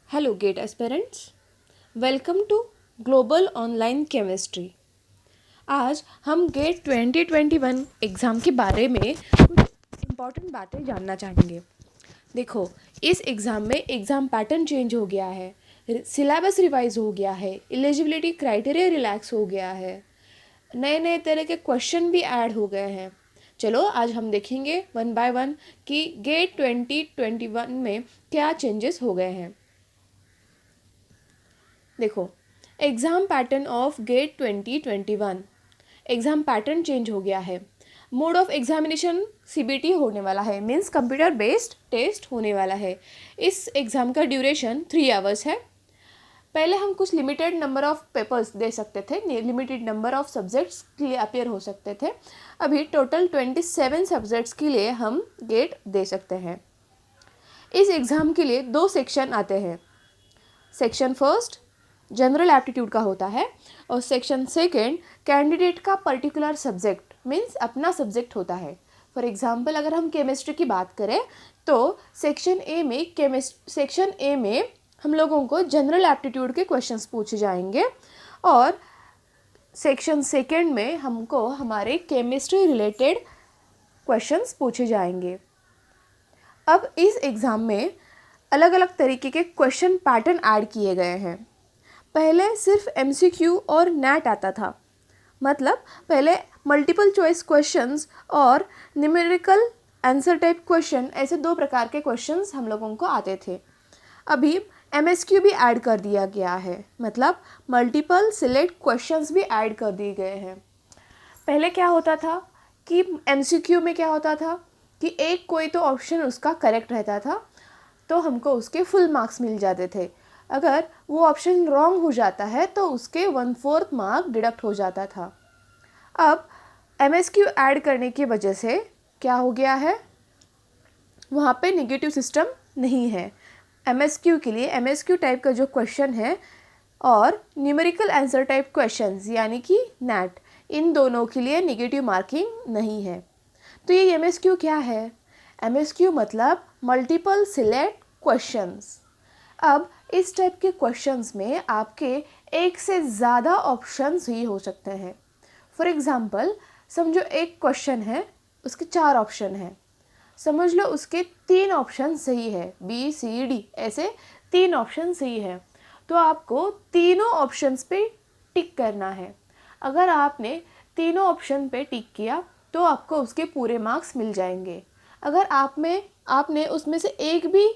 Hello GATE aspirants, welcome to global online chemistry. आज हम gate 2021 exam के बारे में कुछ इम्पॉर्टेंट बातें जानना चाहेंगे। देखो, इस एग्ज़ाम में एग्ज़ाम पैटर्न चेंज हो गया है, सिलेबस रिवाइज हो गया है, एलिजिबिलिटी क्राइटेरिया रिलैक्स हो गया है, नए नए तरह के क्वेश्चन भी ऐड हो गए हैं। चलो आज हम देखेंगे वन बाय वन कि गेट 2021 में क्या चेंजेस हो गए हैं। देखो, exam pattern of GATE 2021। Exam pattern change हो गया है। मोड ऑफ एग्जामिनेशन सीबीटी होने वाला है, मीन्स कंप्यूटर बेस्ड टेस्ट होने वाला है। इस एग्ज़ाम का ड्यूरेशन 3 आवर्स है। पहले हम कुछ लिमिटेड नंबर ऑफ पेपर्स दे सकते थे, लिमिटेड नंबर ऑफ सब्जेक्ट्स के लिए अपेयर हो सकते थे। अभी टोटल 27 सब्जेक्ट्स के लिए हम गेट दे सकते हैं। इस एग्ज़ाम के लिए 2 सेक्शन आते हैं। सेक्शन फर्स्ट जनरल एप्टीट्यूड का होता है और सेक्शन सेकेंड कैंडिडेट का पर्टिकुलर सब्जेक्ट मीन्स अपना सब्जेक्ट होता है। फॉर एग्जांपल अगर हम केमिस्ट्री की बात करें तो सेक्शन ए में हम लोगों को जनरल एप्टीट्यूड के क्वेश्चंस पूछे जाएंगे और सेक्शन सेकेंड में हमको हमारे केमिस्ट्री रिलेटेड क्वेश्चंस पूछे जाएंगे। अब इस एग्ज़ाम में अलग अलग तरीके के क्वेश्चन पैटर्न ऐड किए गए हैं। पहले सिर्फ एमसीक्यू और नैट आता था, मतलब पहले मल्टीपल चॉइस क्वेश्चंस और न्यूमेरिकल आंसर टाइप क्वेश्चन, ऐसे 2 प्रकार के क्वेश्चंस हम लोगों को आते थे। अभी एमएसक्यू भी ऐड कर दिया गया है, मतलब मल्टीपल सिलेक्ट क्वेश्चंस भी ऐड कर दिए गए हैं। पहले क्या होता था कि एमसीक्यू में क्या होता था कि एक कोई तो ऑप्शन उसका करेक्ट रहता था तो हमको उसके फुल मार्क्स मिल जाते थे। अगर वो ऑप्शन रॉन्ग हो जाता है तो उसके 1/4 मार्क डिडक्ट हो जाता था। अब एमएसक्यू ऐड करने की वजह से क्या हो गया है, वहाँ पे नेगेटिव सिस्टम नहीं है। एमएसक्यू के लिए एमएसक्यू टाइप का जो क्वेश्चन है और न्यूमेरिकल आंसर टाइप क्वेश्चंस यानी कि नैट, इन दोनों के लिए नेगेटिव मार्किंग नहीं है। तो ये एमएसक्यू क्या है? एमएसक्यू मतलब मल्टीपल सिलेक्ट क्वेश्चंस। अब इस टाइप के क्वेश्चंस में आपके एक से ज़्यादा ऑप्शंस ही हो सकते हैं। फॉर एग्ज़ाम्पल समझो एक क्वेश्चन है, उसके 4 ऑप्शन हैं। समझ लो उसके 3 ऑप्शन सही है, बी सी डी ऐसे 3 ऑप्शन सही है, तो आपको तीनों ऑप्शंस पे टिक करना है। अगर आपने तीनों ऑप्शन पे टिक किया तो आपको उसके पूरे मार्क्स मिल जाएंगे। अगर आपने उसमें से एक भी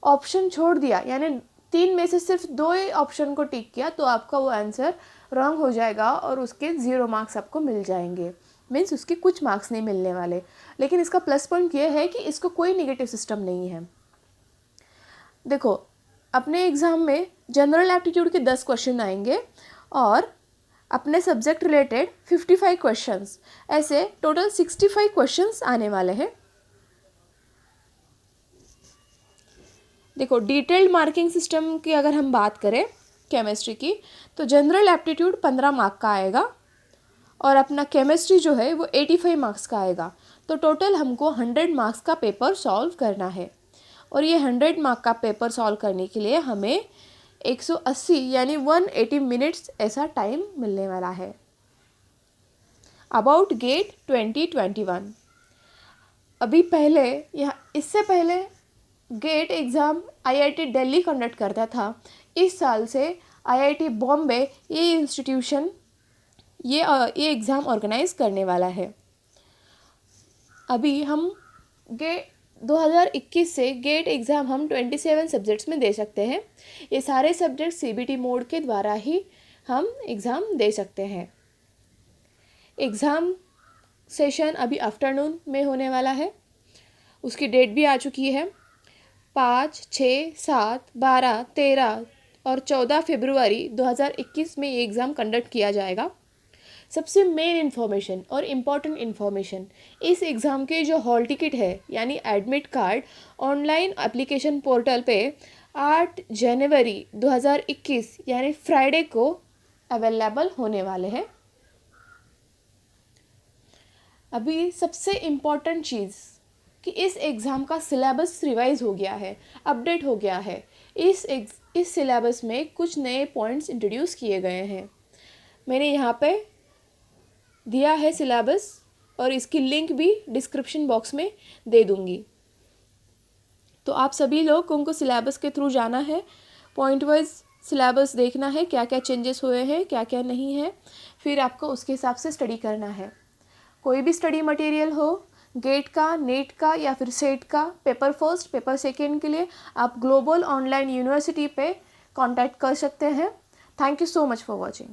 ऑप्शन छोड़ दिया, यानी 3 में से सिर्फ 2 ही ऑप्शन को टिक किया, तो आपका वो आंसर रॉन्ग हो जाएगा और उसके 0 मार्क्स आपको मिल जाएंगे, मीन्स उसके कुछ मार्क्स नहीं मिलने वाले। लेकिन इसका प्लस पॉइंट ये है कि इसको कोई नेगेटिव सिस्टम नहीं है। देखो, अपने एग्ज़ाम में जनरल एप्टीट्यूड के 10 क्वेश्चन आएंगे और अपने सब्जेक्ट रिलेटेड 55 क्वेश्चंस, ऐसे टोटल 65 क्वेश्चंस आने वाले हैं। देखो, डिटेल्ड मार्किंग सिस्टम की अगर हम बात करें केमिस्ट्री की, तो जनरल एप्टीट्यूड 15 मार्क का आएगा और अपना केमिस्ट्री जो है वो 85 मार्क्स का आएगा। तो टोटल हमको 100 मार्क्स का पेपर सॉल्व करना है और ये 100 मार्क का पेपर सॉल्व करने के लिए हमें 180 यानी 180 मिनट्स ऐसा टाइम मिलने वाला है। अबाउट गेट 2021, अभी पहले इससे पहले GATE exam IIT Delhi conduct करता था। इस साल से आईआईटी बॉम्बे ये इंस्टीट्यूशन ये एग्ज़ाम ऑर्गेनाइज करने वाला है। अभी हम 2021 से गेट एग्ज़ाम हम 27 सब्जेक्ट्स में दे सकते हैं। ये सारे सब्जेक्ट सीबीटी मोड के द्वारा ही हम एग्ज़ाम दे सकते हैं। एग्ज़ाम सेशन अभी आफ्टरनून में होने वाला है, उसकी डेट भी आ चुकी है। 5, 6, 7, 12, 13 और 14 फरवरी 2021 में ये एग्ज़ाम कंडक्ट किया जाएगा। सबसे मेन इन्फॉर्मेशन और इम्पॉर्टेंट इन्फॉर्मेशन, इस एग्ज़ाम के जो हॉल टिकट है यानी admit card online application portal पे 8 जनवरी 2021 यानी फ्राइडे को अवेलेबल होने वाले हैं। अभी सबसे इम्पॉर्टेंट चीज़ कि इस एग्ज़ाम का सिलेबस रिवाइज हो गया है, अपडेट हो गया है। इस सिलेबस में कुछ नए पॉइंट्स इंट्रोड्यूस किए गए हैं। मैंने यहाँ पे दिया है सिलेबस और इसकी लिंक भी डिस्क्रिप्शन बॉक्स में दे दूँगी। तो आप सभी लोग को सिलेबस के थ्रू जाना है, पॉइंट वाइज सिलेबस देखना है, क्या क्या चेंजेस हुए हैं, क्या क्या नहीं है, फिर आपको उसके हिसाब से स्टडी करना है। कोई भी स्टडी मटेरियल हो, गेट का, नेट का या फिर सेट का, पेपर फर्स्ट, पेपर सेकेंड के लिए आप ग्लोबल ऑनलाइन यूनिवर्सिटी पे कांटेक्ट कर सकते हैं। Thank you so much for watching.